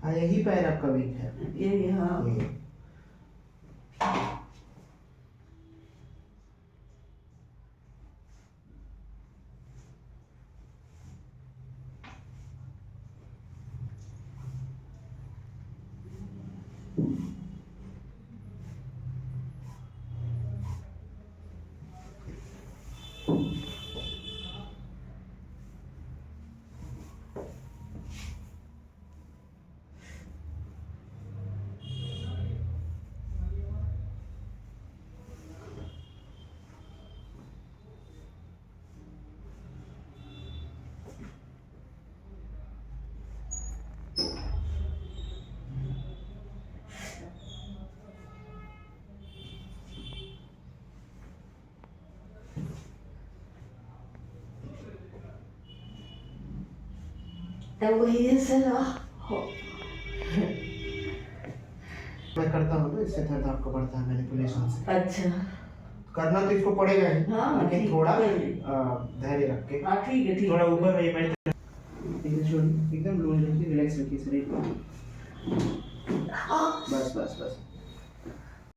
हाँ, यही पैर आपका वीक है। ये हाँ ये तब वही है सलाह हो। मैं करता हूँ तो इससे दर्द आपको बढ़ता है मैनिपुलेशन से। अच्छा करना तो इसको पड़ेगा ही, हाँ, लेकिन ठीक, थोड़ा कोई नहीं। धैर्य रख के। हाँ ठीक है ठीक थोड़ा है। ऊपर रहिए, मैं एकदम लूज रखिए, रिलैक्स रखिए शरीर को। हाँ बस बस बस।